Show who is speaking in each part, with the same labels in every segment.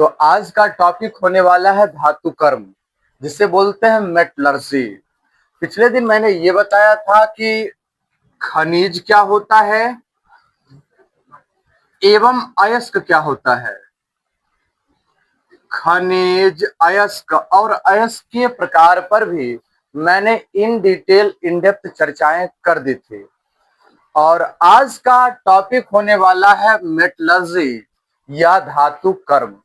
Speaker 1: तो आज का टॉपिक होने वाला है धातु कर्म, जिसे बोलते हैं मेटलर्जी। पिछले दिन मैंने ये बताया था कि खनिज क्या होता है एवं अयस्क क्या होता है। खनिज, अयस्क और अयस्कीय प्रकार पर भी मैंने इन डिटेल इन डेप्थ चर्चाएं कर दी थी। और आज का टॉपिक होने वाला है मेटलर्जी या धातु कर्म।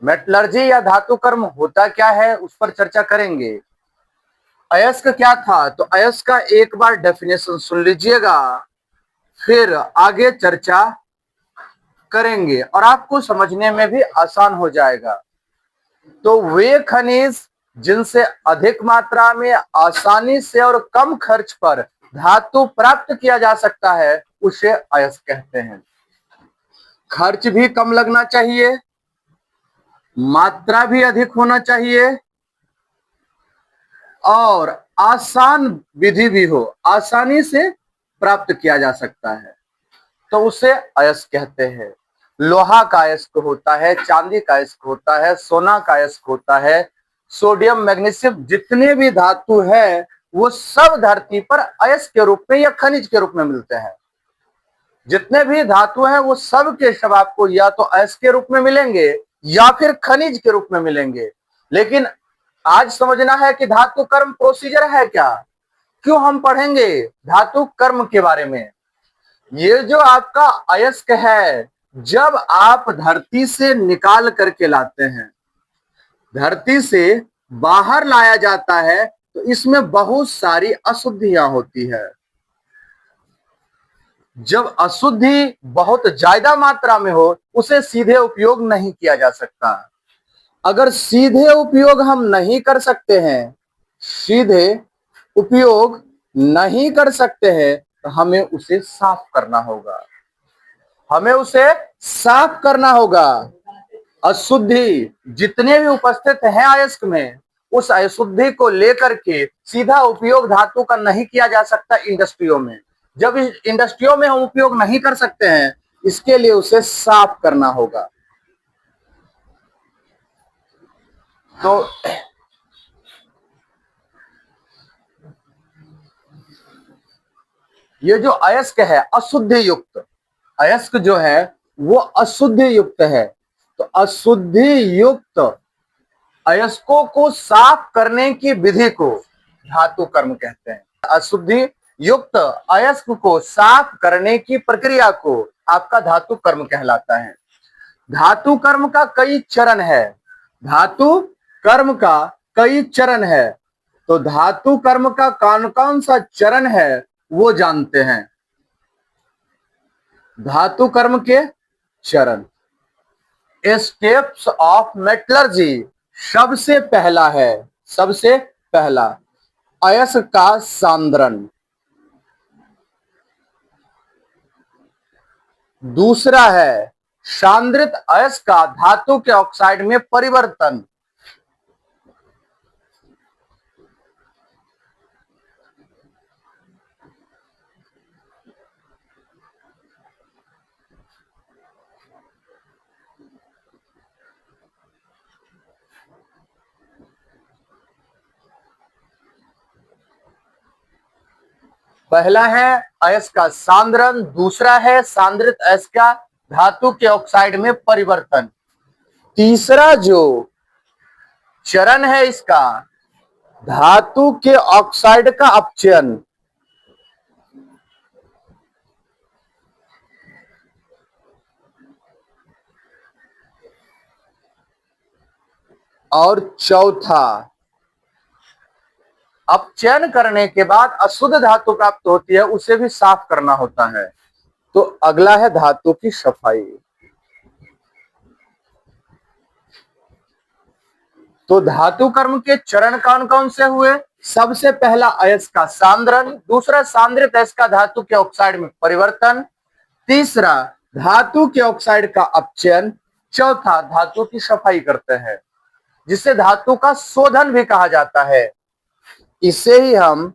Speaker 1: मेटलर्जी या धातु कर्म होता क्या है उस पर चर्चा करेंगे। अयस्क क्या था, तो अयस्क का एक बार डेफिनेशन सुन लीजिएगा, फिर आगे चर्चा करेंगे और आपको समझने में भी आसान हो जाएगा। तो वे खनिज जिनसे अधिक मात्रा में आसानी से और कम खर्च पर धातु प्राप्त किया जा सकता है उसे अयस्क कहते हैं। खर्च भी कम लगना चाहिए, मात्रा भी अधिक होना चाहिए और आसान विधि भी हो, आसानी से प्राप्त किया जा सकता है, तो उसे अयस्क कहते हैं। लोहा का अयस्क होता है, चांदी का अयस्क होता है, सोना का अयस्क होता है, सोडियम, मैग्नीशियम, जितने भी धातु है वो सब धरती पर अयस्क के रूप में या खनिज के रूप में मिलते हैं। जितने भी धातु हैं वो सब के सब आपको या तो अयस्क के रूप में मिलेंगे या फिर खनिज के रूप में मिलेंगे। लेकिन आज समझना है कि धातु कर्म प्रोसीजर है क्या, क्यों हम पढ़ेंगे धातु कर्म के बारे में। ये जो आपका अयस्क है, जब आप धरती से निकाल करके लाते हैं, धरती से बाहर लाया जाता है, तो इसमें बहुत सारी अशुद्धियां होती है। जब अशुद्धि बहुत ज्यादा मात्रा में हो उसे सीधे उपयोग नहीं किया जा सकता। अगर सीधे उपयोग हम नहीं कर सकते हैं, सीधे उपयोग नहीं कर सकते हैं, तो हमें उसे साफ करना होगा, हमें उसे साफ करना होगा। अशुद्धि जितने भी उपस्थित हैं अयस्क में, उस अशुद्धि को लेकर के सीधा उपयोग धातु का नहीं किया जा सकता इंडस्ट्रियों में। जब इस इंडस्ट्रियों में हम उपयोग नहीं कर सकते हैं, इसके लिए उसे साफ करना होगा। तो ये जो अयस्क है अशुद्धि युक्त, अयस्क जो है वो अशुद्धि युक्त है। तो अशुद्धि युक्त अयस्कों को साफ करने की विधि को धातु कर्म कहते हैं। अशुद्धि युक्त अयस्क को साफ करने की प्रक्रिया को आपका धातु कर्म कहलाता है। धातु कर्म का कई चरण है, धातु कर्म का कई चरण है। तो धातु कर्म का कौन कौन सा चरण है वो जानते हैं। धातु कर्म के चरण, स्टेप्स ऑफ मेटलर्जी। सबसे पहला है, सबसे पहला अयस्क का सांद्रण। दूसरा है सांद्रित अयस्क का धातु के ऑक्साइड में परिवर्तन। पहला है अयस्क का सांद्रण, दूसरा है सांद्रित अयस्क का धातु के ऑक्साइड में परिवर्तन। तीसरा जो चरण है इसका, धातु के ऑक्साइड का अपचयन। और चौथा, अपचयन करने के बाद अशुद्ध धातु प्राप्त होती है, उसे भी साफ करना होता है। तो अगला है धातु की सफाई। तो धातु कर्म के चरण कौन कौन से हुए? सबसे पहला अयस्क का सांद्रण, दूसरा सांद्रित अयस्क का धातु के ऑक्साइड में परिवर्तन, तीसरा धातु के ऑक्साइड का अपचयन, चौथा धातु की सफाई करते हैं, जिसे धातु का शोधन भी कहा जाता है। इसे ही हम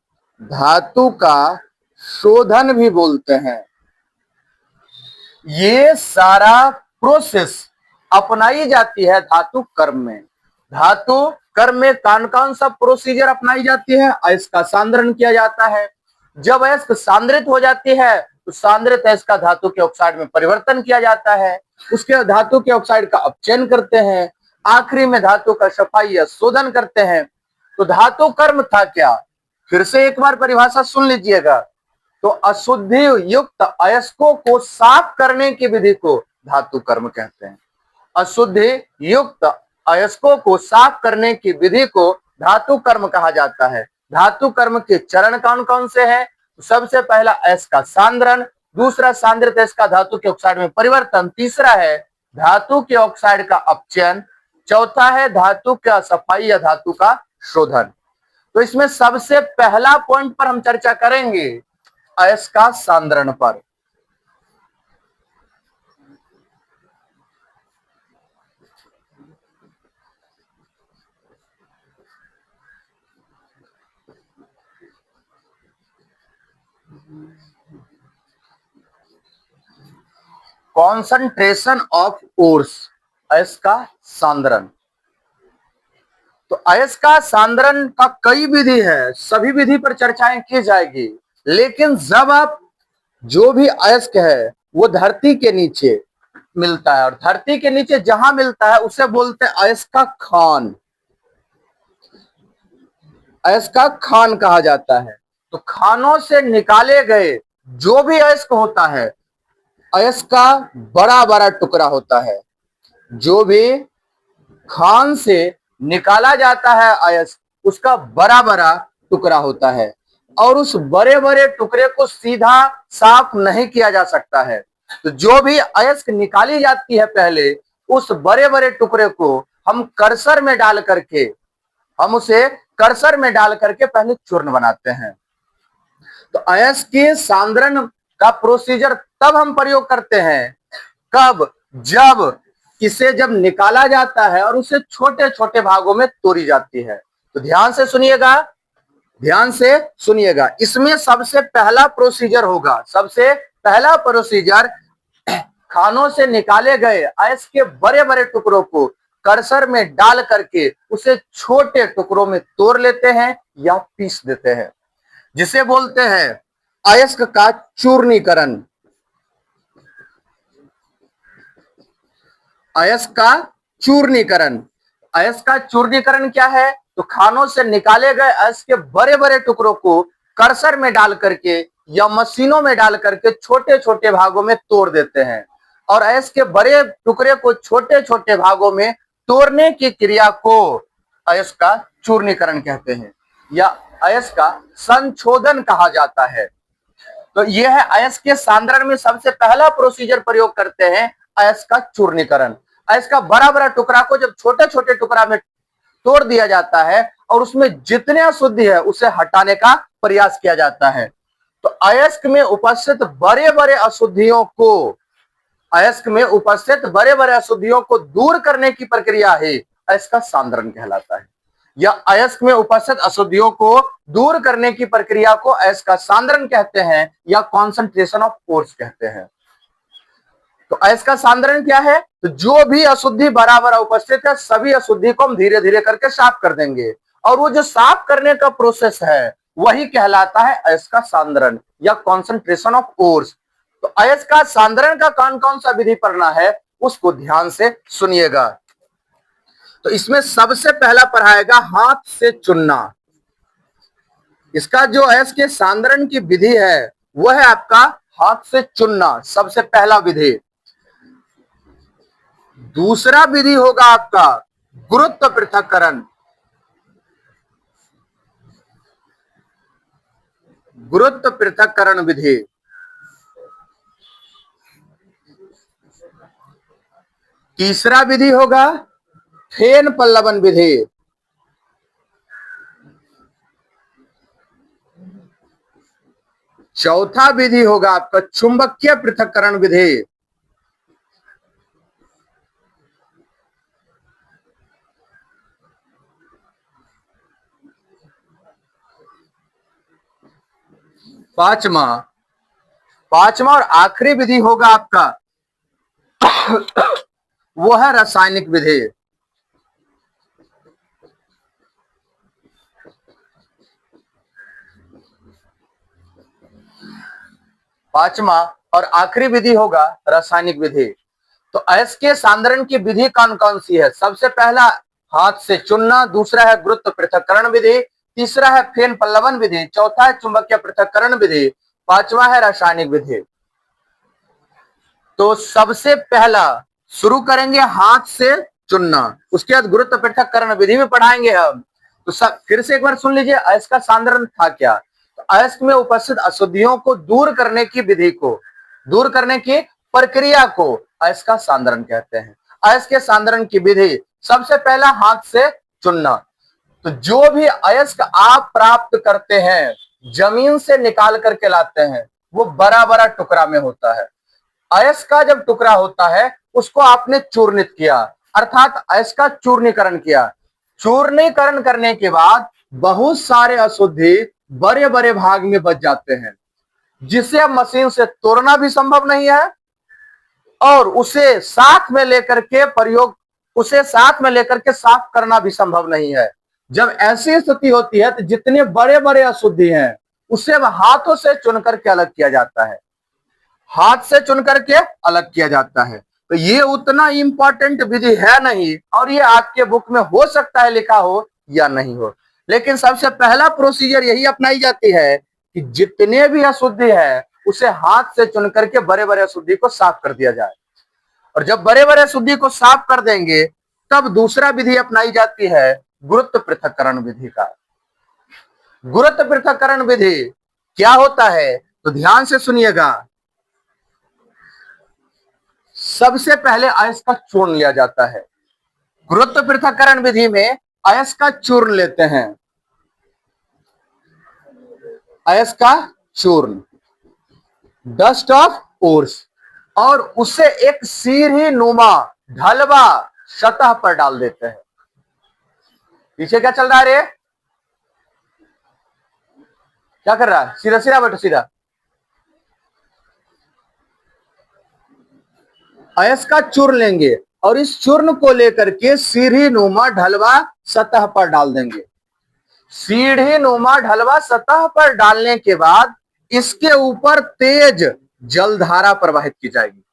Speaker 1: धातु का शोधन भी बोलते हैं। ये सारा प्रोसेस अपनाई जाती है धातु कर्म में। धातु कर्म में कौन कौन सा प्रोसीजर अपनाई जाती है? अयस्क का सांद्रण किया जाता है। जब अयस्क सांद्रित हो जाती है तो सांद्रित अयस्क का धातु के ऑक्साइड में परिवर्तन किया जाता है। उसके धातु के ऑक्साइड का अपचयन करते हैं। आखिरी में धातु का सफाई या शोधन करते हैं। तो धातु कर्म था क्या? फिर से एक बार परिभाषा सुन लीजिएगा। तो अशुद्धि युक्त अयस्कों को साफ करने की विधि को धातु कर्म कहते हैं। अशुद्धि युक्त अयस्कों को साफ करने की विधि को धातु कर्म कहा जाता है। धातु कर्म के चरण कौन कौन से हैं? सबसे पहला अयस्क का सांद्रण, दूसरा सांद्रित अयस्क का धातु के ऑक्साइड में परिवर्तन, तीसरा है धातु के ऑक्साइड का अपचयन, चौथा है धातु का सफाई या धातु का शोधन। तो इसमें सबसे पहला पॉइंट पर हम चर्चा करेंगे अयस्क का सांद्रण पर। कॉन्सेंट्रेशन ऑफ ओर्स, अयस्क का सांद्रण। तो अयस्क का सांद्रण का कई विधि है, सभी विधि पर चर्चाएं की जाएगी। लेकिन जब आप जो भी अयस्क है वो धरती के नीचे मिलता है और धरती के नीचे जहां मिलता है उसे बोलते हैं अयस्क का खान। अयस्क का खान कहा जाता है। तो खानों से निकाले गए जो भी अयस्क होता है, अयस्क का बड़ा बड़ा टुकड़ा होता है। जो भी खान से निकाला जाता है अयस्क, उसका बड़ा बड़ा टुकड़ा होता है और उस बड़े बड़े टुकड़े को सीधा साफ नहीं किया जा सकता है। तो जो भी अयस्क निकाली जाती है पहले उस बड़े बड़े टुकड़े को हम कर्सर में डाल करके पहले चूर्ण बनाते हैं। तो अयस्क के सांद्रण का प्रोसीजर तब हम प्रयोग करते हैं कब? जब निकाला जाता है और उसे छोटे छोटे भागों में तोड़ी जाती है। तो ध्यान से सुनिएगा, इसमें सबसे पहला प्रोसीजर खानों से निकाले गए अयस्क के बड़े बड़े टुकड़ों को कर्सर में डाल करके उसे छोटे टुकड़ों में तोड़ लेते हैं या पीस देते हैं, जिसे बोलते हैं अयस्क का चूर्णीकरण। अयस्क का चूर्णीकरण क्या है? तो खानों से निकाले गए अयस्क के बड़े बड़े टुकड़ों को कर्सर में डाल करके या मशीनों में डाल करके छोटे छोटे भागों में तोड़ देते हैं और अयस्क के बड़े टुकड़े को छोटे छोटे भागों में तोड़ने की क्रिया को अयस्क का चूर्णीकरण कहते हैं या अयस्क का संशोधन कहा जाता है। तो यह है अयस्क के सांद्रण में सबसे पहला प्रोसीजर प्रयोग करते हैं अयस्क का चूर्णीकरण। अयस्क का बड़ा बड़ा टुकड़ा को जब छोटे छोटे टुकड़ा में तोड़ दिया जाता है और उसमें जितने अशुद्धि है उसे हटाने का प्रयास किया जाता है। तो अयस्क में उपस्थित बड़े बड़े अशुद्धियों को दूर करने की प्रक्रिया है अयस्क का सांद्रण कहलाता है। या अयस्क में उपस्थित अशुद्धियों को दूर करने की प्रक्रिया को अयस्क का सांद्रण कहते हैं या कॉन्सेंट्रेशन ऑफ ओर्स कहते हैं। तो अयस्क का सांद्रण क्या है? तो जो भी अशुद्धि बराबर उपस्थित है सभी अशुद्धि को हम धीरे धीरे करके साफ कर देंगे और वो जो साफ करने का प्रोसेस है वही कहलाता है अयस्क का सांद्रण या कॉन्सेंट्रेशन ऑफ ओर्स। तो अयस्क का सांद्रण का कौन कौन सा विधि पढ़ना है उसको ध्यान से सुनिएगा। तो इसमें सबसे पहला पढ़ाएगा हाथ से चुनना। इसका जो अयस्क के सांद्रण की विधि है वह है आपका हाथ से चुनना, सबसे पहला विधि। दूसरा विधि होगा आपका गुरुत्व पृथक्करण। गुरुत्व पृथक्करण विधि। तीसरा विधि होगा फेन पल्लवन विधि। चौथा विधि होगा आपका चुंबकीय पृथक्करण विधि। पांचवा और आखिरी विधि होगा आपका वो है रासायनिक विधि। पांचवा और आखिरी विधि होगा रासायनिक विधि। तो अयस्कीय सांद्रण की विधि कौन कौन सी है? सबसे पहला हाथ से चुनना, दूसरा है गुरुत्व पृथक्करण विधि, तीसरा है फेन पल्लवन विधि, चौथा है चुंबकीय पृथक्करण विधि, पांचवा है रासायनिक विधि। तो सबसे पहला शुरू करेंगे हाथ से चुनना, उसके बाद गुरुत्व पृथक्करण विधि में पढ़ाएंगे हम। तो फिर से एक बार सुन लीजिए, अयस्क का सांद्रण था क्या? तो अयस्क में उपस्थित अशुद्धियों को दूर करने की विधि को, दूर करने की प्रक्रिया को अयस्क का सांद्रण कहते हैं। अयस्क के सांद्रण की विधि, सबसे पहला हाथ से चुनना। तो जो भी अयस्क आप प्राप्त करते हैं, जमीन से निकाल करके लाते हैं, वो बड़ा बड़ा टुकड़ा में होता है। अयस्क का जब टुकड़ा होता है उसको आपने चूर्णित किया, अर्थात अयस्क का चूर्णीकरण किया। चूर्णीकरण करने के बाद बहुत सारे अशुद्धि बड़े बड़े भाग में बच जाते हैं, जिसे अब मशीन से तोड़ना भी संभव नहीं है और उसे साथ में लेकर के उसे साथ में लेकर के साफ करना भी संभव नहीं है। जब ऐसी स्थिति होती है तो जितने बड़े बड़े अशुद्धि हैं उसे हाथों से चुन करके अलग किया जाता है, हाथ से चुन करके अलग किया जाता है। तो ये उतना इंपॉर्टेंट विधि है नहीं, और ये आपके बुक में हो सकता है लिखा हो या नहीं हो, लेकिन सबसे पहला प्रोसीजर यही अपनाई जाती है कि जितने भी अशुद्धि है उसे हाथ से चुन करके बड़े बड़े अशुद्धि को साफ कर दिया जाए। और जब बड़े बड़े अशुद्धि को साफ कर देंगे तब दूसरा विधि अपनाई जाती है गुरुत्व पृथक्करण विधि का। गुरुत्व पृथक्करण विधि क्या होता है तो ध्यान से सुनिएगा। सबसे पहले अयस्क का चूर्ण लिया जाता है। गुरुत्व पृथक्करण विधि में अयस्क का चूर्ण लेते हैं, अयस्क का चूर्ण, डस्ट ऑफ ओर्स, और उसे एक सीढ़ी नुमा ढलवा सतह पर डाल देते हैं। पीछे क्या चल रहा है रे? क्या कर रहा है? सीधा सीधा बैठो, सीधा। अयस्क का चूर्ण लेंगे और इस चूर्ण को लेकर के सीढ़ी नुमा ढलवा सतह पर डाल देंगे। सीढ़ी नुमा ढलवा सतह पर डालने के बाद इसके ऊपर तेज जलधारा प्रवाहित की जाएगी,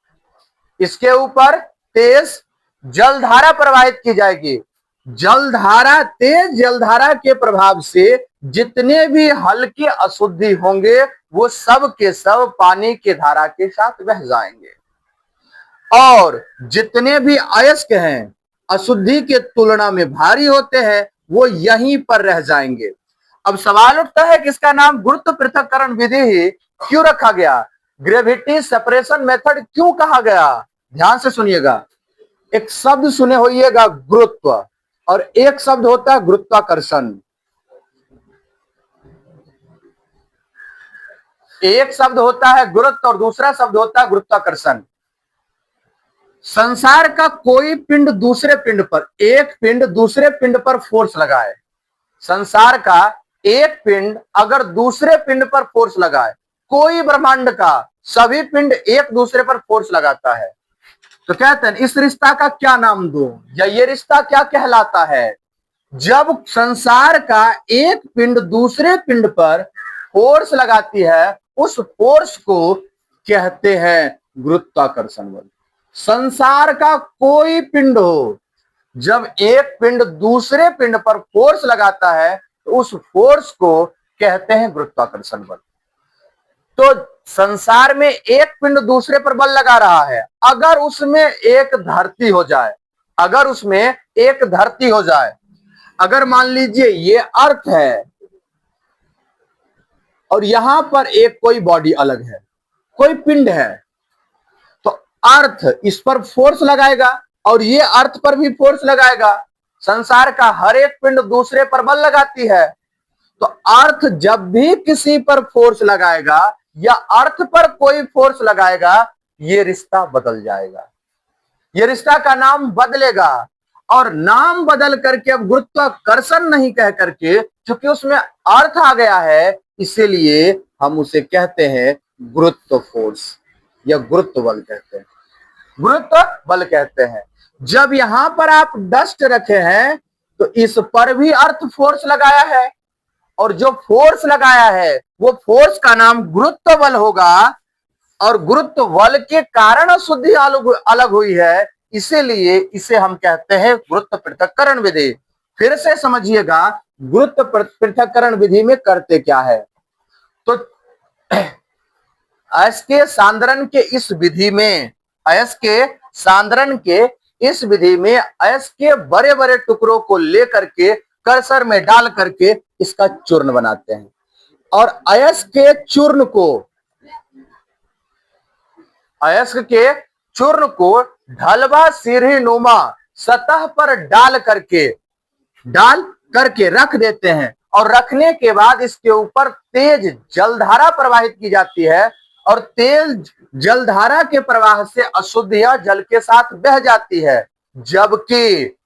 Speaker 1: इसके ऊपर तेज जलधारा प्रवाहित की जाएगी। जलधारा, तेज जलधारा के प्रभाव से जितने भी हल्के अशुद्धि होंगे वो सब के सब पानी के धारा के साथ बह जाएंगे, और जितने भी अयस्क हैं अशुद्धि के तुलना में भारी होते हैं वो यहीं पर रह जाएंगे। अब सवाल उठता है कि इसका नाम गुरुत्व पृथक्करण विधि ही क्यों रखा गया, ग्रेविटी सेपरेशन मेथड क्यों कहा गया? ध्यान से सुनिएगा। एक शब्द सुने होइएगा गुरुत्व, और एक शब्द होता है गुरुत्वाकर्षण। एक शब्द होता है गुरुत्व और दूसरा शब्द होता है गुरुत्वाकर्षण। संसार का कोई पिंड दूसरे पिंड पर, एक पिंड दूसरे पिंड पर फोर्स लगाए, संसार का एक पिंड अगर दूसरे पिंड पर फोर्स लगाए, कोई ब्रह्मांड का सभी पिंड एक दूसरे पर फोर्स लगाता है, तो कहते हैं इस रिश्ता का क्या नाम दो, या ये रिश्ता क्या कहलाता है? जब संसार का एक पिंड दूसरे पिंड पर फोर्स लगाती है उस फोर्स को कहते हैं गुरुत्वाकर्षण बल। संसार का कोई पिंड हो, जब एक पिंड दूसरे पिंड पर फोर्स लगाता है तो उस फोर्स को कहते हैं गुरुत्वाकर्षण बल। तो संसार में एक पिंड दूसरे पर बल लगा रहा है, अगर उसमें एक धरती हो जाए, अगर उसमें एक धरती हो जाए, अगर मान लीजिए ये अर्थ है और यहां पर एक कोई बॉडी अलग है, कोई पिंड है, तो अर्थ इस पर फोर्स लगाएगा और ये अर्थ पर भी फोर्स लगाएगा। संसार का हर एक पिंड दूसरे पर बल लगाती है, तो अर्थ जब भी किसी पर फोर्स लगाएगा या अर्थ पर कोई फोर्स लगाएगा ये रिश्ता बदल जाएगा, ये रिश्ता का नाम बदलेगा, और नाम बदल करके अब गुरुत्वाकर्षण नहीं कह करके, क्योंकि उसमें अर्थ आ गया है, इसीलिए हम उसे कहते हैं गुरुत्व फोर्स या गुरुत्व बल कहते हैं, गुरुत्व बल कहते हैं। जब यहां पर आप डस्ट रखे हैं तो इस पर भी अर्थ फोर्स लगाया है, और जो फोर्स लगाया है वो फोर्स का नाम गुरुत्व बल होगा, और गुरुत्व बल के कारण अशुद्धि अलग हुई है, इसीलिए इसे हम कहते हैं गुरुत्व पृथक्करण विधि। फिर से समझिएगा, गुरुत्व पृथक्करण विधि में करते क्या है। तो अयस्क सांद्रण के इस विधि में, अयस्क सांद्रण के इस विधि में अयस्क के बड़े बड़े टुकड़ों को लेकर के कर्सर में डाल करके इसका चूर्ण बनाते हैं, और अयस्क के चूर्ण को ढलवा सीढ़ी नुमा सतह पर डाल करके रख देते हैं, और रखने के बाद इसके ऊपर तेज जलधारा प्रवाहित की जाती है, और तेज जलधारा के प्रवाह से अशुद्धियां जल के साथ बह जाती है, जबकि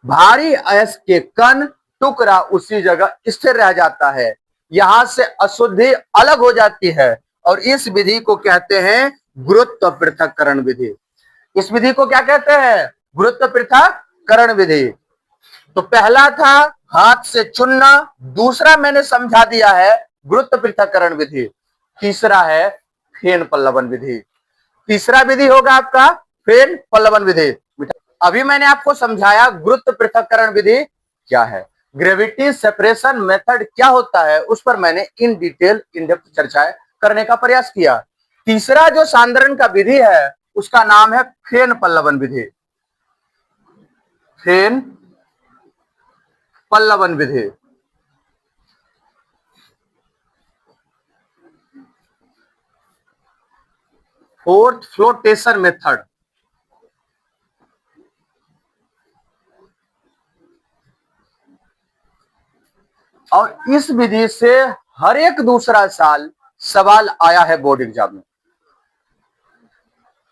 Speaker 1: भारी अयस्क के कण टुकड़ा उसी जगह स्थिर रह जाता है। यहां से अशुद्धि अलग हो जाती है, और इस विधि को कहते हैं गुरुत्व पृथक्करण विधि। इस विधि को क्या कहते हैं? गुरुत्व पृथक्करण विधि। तो पहला था हाथ से चुनना, दूसरा मैंने समझा दिया है गुरुत्व पृथक्करण विधि, तीसरा है फेन पल्लवन विधि। तीसरा विधि होगा आपका फेन पल्लवन विधि। अभी मैंने आपको समझाया गुरुत्व पृथक्करण विधि क्या है, ग्रेविटी सेपरेशन मेथड क्या होता है, उस पर मैंने इन डिटेल इन डेप्थ चर्चाएं करने का प्रयास किया। तीसरा जो सांद्रण का विधि है उसका नाम है फेन पल्लवन विधि। फेन पल्लवन विधि। Froth flotation method. और इस विधि से हर एक दूसरा साल सवाल आया है बोर्ड एग्जाम में।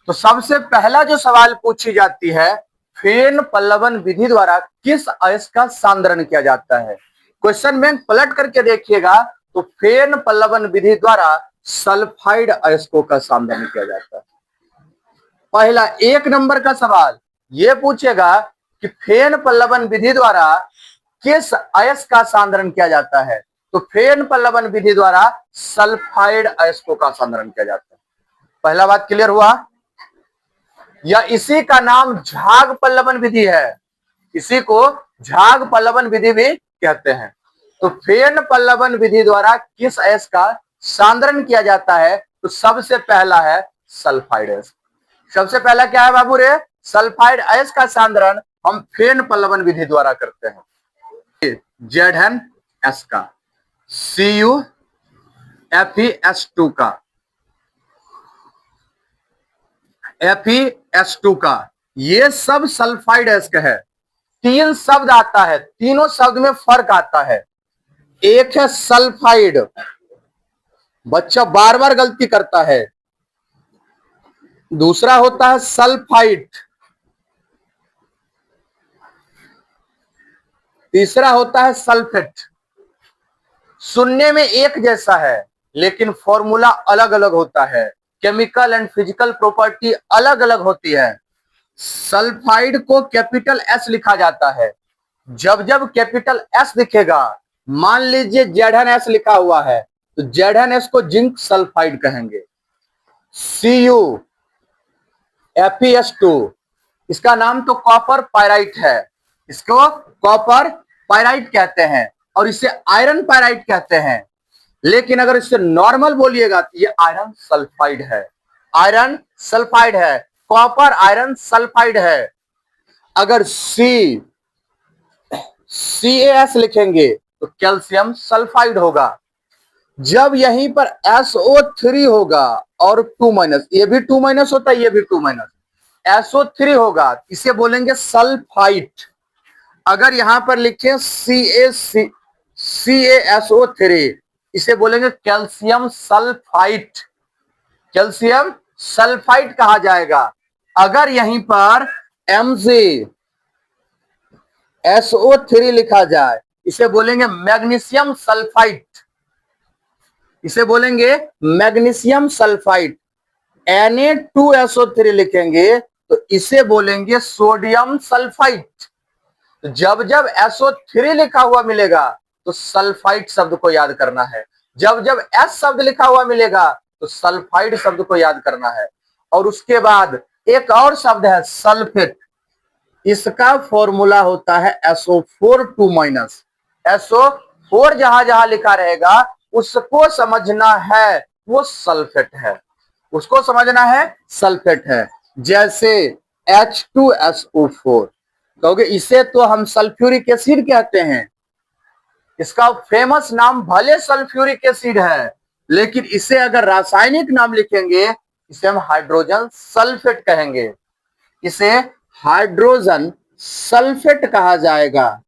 Speaker 1: तो सबसे पहला जो सवाल पूछी जाती है, फेन पल्लवन विधि द्वारा किस अयस्क का सांद्रण किया जाता है। क्वेश्चन बैंक पलट करके देखिएगा तो फेन पल्लवन विधि द्वारा सल्फाइड अयस्कों का सांद्रण किया जाता है। पहला 1 नंबर का सवाल यह पूछेगा कि फेन पल्लवन विधि द्वारा किस अयस्क का सांद्रण किया जाता है, तो फेन पल्लवन विधि द्वारा सल्फाइड अयस्कों का सांद्रण किया जाता है। पहला बात क्लियर हुआ। या इसी का नाम झाग पल्लवन विधि है, इसी को झाग पल्लवन विधि भी कहते हैं। तो फेन पल्लवन विधि द्वारा किस अयस्क का सांद्रण किया जाता है, तो सबसे पहला है सल्फाइड अयस्क। सबसे पहला क्या है बाबू रे? सल्फाइड अयस्क का सांद्रण हम फेन पल्लवन विधि द्वारा करते हैं। ZnS का, CuFeS2 का, FeS2 का, ये सब सल्फाइड अयस्क है। 3 शब्द आता है, तीनों शब्द में फर्क आता है। एक है सल्फाइड, बच्चा बार बार गलती करता है। दूसरा होता है सल्फाइड, तीसरा होता है सल्फेट। सुनने में एक जैसा है लेकिन फॉर्मूला अलग अलग होता है, केमिकल एंड फिजिकल प्रॉपर्टी अलग अलग होती है। सल्फाइड को कैपिटल एस लिखा जाता है। जब जब कैपिटल एस दिखेगा, मान लीजिए ZnS लिखा हुआ है, तो ZnS को जिंक सल्फाइड कहेंगे। CuFeS2, इसका नाम तो कॉपर पायराइट है, इसको कॉपर पायराइट कहते हैं, और इसे आयरन पायराइट कहते हैं। लेकिन अगर इसे नॉर्मल बोलिएगा तो ये आयरन सल्फाइड है, आयरन सल्फाइड है, कॉपर आयरन सल्फाइड है। अगर CaS लिखेंगे तो कैल्शियम सल्फाइड होगा। जब यहीं पर SO3 होगा और 2- ये भी 2- होता है, ये भी 2- SO3 होगा, इसे बोलेंगे सल्फाइड। अगर यहां पर लिखे CaSO3, इसे बोलेंगे कैल्शियम सल्फाइड, कैल्शियम सल्फाइड कहा जाएगा। अगर यहीं पर MgSO3 लिखा जाए, इसे बोलेंगे मैग्नीशियम सल्फाइड, इसे बोलेंगे मैग्नीशियम सल्फाइड। Na2SO3 लिखेंगे तो इसे बोलेंगे सोडियम सल्फाइड। तो जब जब SO3 लिखा हुआ मिलेगा तो सल्फाइड शब्द को याद करना है, जब जब S शब्द लिखा हुआ मिलेगा तो सल्फाइड शब्द को याद करना है। और उसके बाद एक और शब्द है सल्फेट, इसका फॉर्मूला होता है SO4 2-। SO4 जहां जहां लिखा रहेगा उसको समझना है वो सल्फेट है, उसको समझना है सल्फेट है। जैसे H2SO4 कहोगे इसे तो हम सल्फ्यूरिक एसिड कहते हैं, इसका फेमस नाम भले सल्फ्यूरिक एसिड है, लेकिन इसे अगर रासायनिक नाम लिखेंगे इसे हम हाइड्रोजन सल्फेट कहेंगे, इसे हाइड्रोजन सल्फेट कहा जाएगा।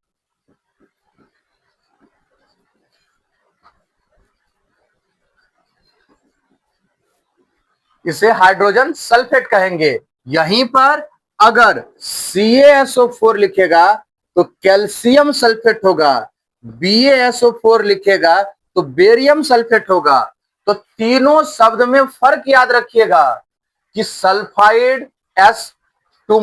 Speaker 1: इसे हाइड्रोजन सल्फेट कहेंगे। यहीं पर अगर CaSO4 लिखेगा तो कैल्शियम सल्फेट होगा, BaSO4 लिखेगा तो बेरियम सल्फेट होगा। तो तीनों शब्द में फर्क याद रखिएगा कि सल्फाइड S2-,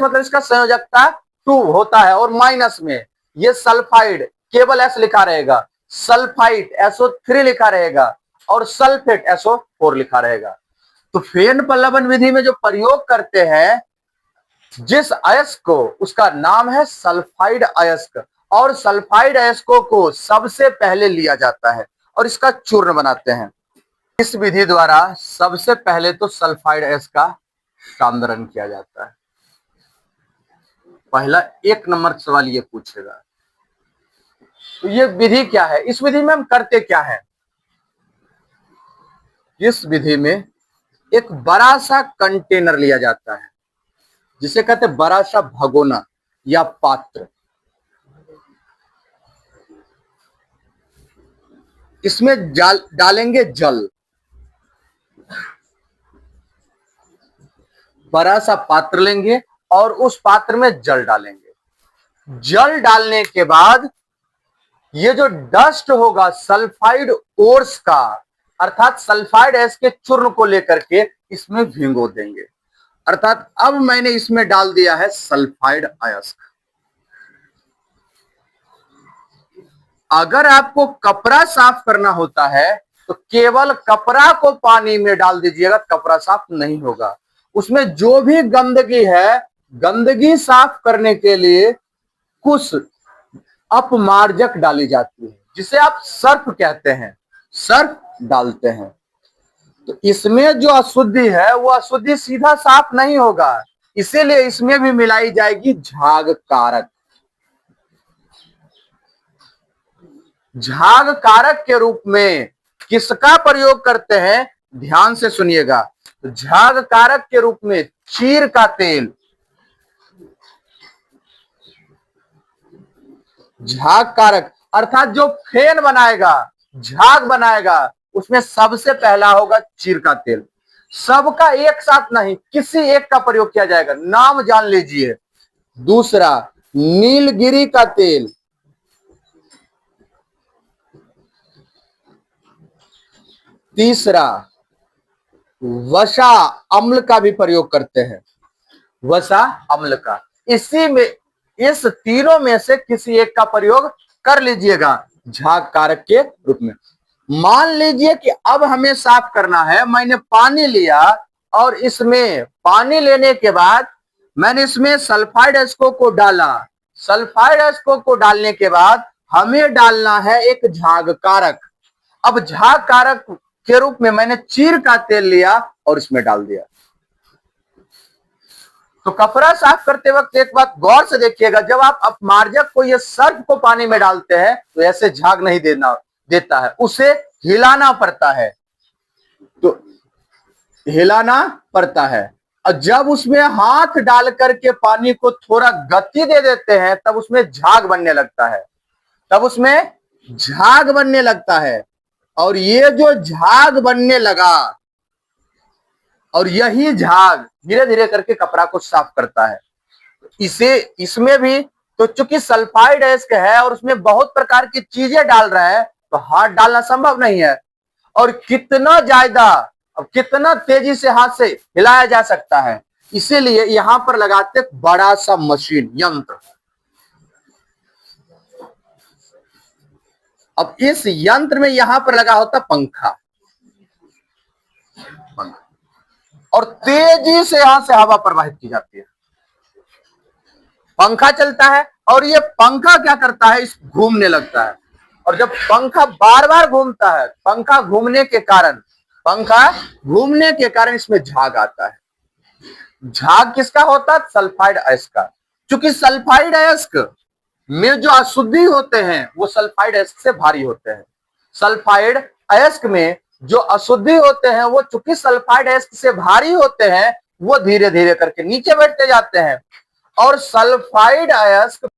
Speaker 1: मतलब इसका संयोजकता 2 होता है और माइनस में ये सल्फाइड केवल S लिखा रहेगा, सल्फाइड SO3 लिखा रहेगा और सल्फेट SO4 लिखा रहेगा। तो फेन पल्लवन विधि में जो प्रयोग करते हैं जिस अयस्क को उसका नाम है सल्फाइड अयस्क, और सल्फाइड अयस्कों को सबसे पहले लिया जाता है और इसका चूर्ण बनाते हैं। इस विधि द्वारा सबसे पहले तो सल्फाइड अयस्क का सांद्रण किया जाता है। पहला 1 नंबर सवाल ये पूछेगा। तो ये विधि क्या है, इस विधि में हम करते क्या है? इस विधि में एक बड़ा सा कंटेनर लिया जाता है जिसे कहते हैं बड़ा सा भगोना या पात्र। इसमें डालेंगे जल, बड़ा सा पात्र लेंगे और उस पात्र में जल डालेंगे। जल डालने के बाद ये जो डस्ट होगा सल्फाइड ओर्स का, अर्थात सल्फाइड एस के चूर्ण को लेकर के इसमें भिगो देंगे। अर्थात अब मैंने इसमें डाल दिया है सल्फाइड अयस्क। अगर आपको कपड़ा साफ करना होता है तो केवल कपड़ा को पानी में डाल दीजिएगा, कपड़ा साफ नहीं होगा। उसमें जो भी गंदगी है, गंदगी साफ करने के लिए कुछ अपमार्जक डाली जाती है जिसे आप सर्फ कहते हैं, सर्फ डालते हैं। तो इसमें जो अशुद्धि है वो अशुद्धि सीधा साफ नहीं होगा, इसीलिए इसमें भी मिलाई जाएगी झाग कारक। झाग कारक के रूप में किसका प्रयोग करते हैं, ध्यान से सुनिएगा। तो झाग कारक के रूप में चीर का तेल, झाग कारक अर्थात जो फेन बनाएगा, झाग बनाएगा, उसमें सबसे पहला होगा चीर का तेल। सबका एक साथ नहीं, किसी एक का प्रयोग किया जाएगा, नाम जान लीजिए। दूसरा नीलगिरी का तेल, तीसरा वसा अम्ल का भी प्रयोग करते हैं, वसा अम्ल का। इसी में इस तीनों में से किसी एक का प्रयोग कर लीजिएगा झाग कारक के रूप में। मान लीजिए कि अब हमें साफ करना है, मैंने पानी लिया और इसमें पानी लेने के बाद मैंने इसमें सल्फाइड एस्को को डाला। सल्फाइड एस्को को डालने के बाद हमें डालना है एक झाग कारक। अब झाग कारक के रूप में मैंने चीर का तेल लिया और इसमें डाल दिया। तो कपड़ा साफ करते वक्त एक बात गौर से देखिएगा, जब आप अपमार्जक को ये सर्फ को पानी में डालते हैं तो ऐसे झाग नहीं देता है, उसे हिलाना पड़ता है। तो हिलाना पड़ता है और जब उसमें हाथ डाल करके पानी को थोड़ा गति दे देते हैं तब उसमें झाग बनने लगता है, तब उसमें झाग बनने लगता है। और ये जो झाग बनने लगा और यही झाग धीरे धीरे करके कपड़ा को साफ करता है। इसे इसमें भी तो चूंकि सल्फाइड एस्क है और उसमें बहुत प्रकार की चीजें डाल रहे हैं तो हाथ डालना संभव नहीं है। और कितना ज्यादा अब कितना तेजी से हाथ से हिलाया जा सकता है, इसीलिए यहां पर लगाते बड़ा सा मशीन यंत्र। अब इस यंत्र में यहां पर लगा होता पंखा, और तेजी से यहां से हवा प्रवाहित की जाती है। पंखा चलता है और ये पंखा क्या करता है, इस घूमने लगता है। और जब पंखा बार बार घूमता है, पंखा घूमने के कारण इसमें झाग आता है। झाग किसका होता है? सल्फाइड अयस्क का। क्योंकि सल्फाइड अयस्क में जो अशुद्धि होते हैं वो सल्फाइड अयस्क से भारी होते हैं। सल्फाइड अयस्क में जो अशुद्धि होते हैं वो चूंकि सल्फाइड अयस्क से भारी होते हैं, वो धीरे धीरे करके नीचे बैठते जाते हैं। और सल्फाइड अयस्क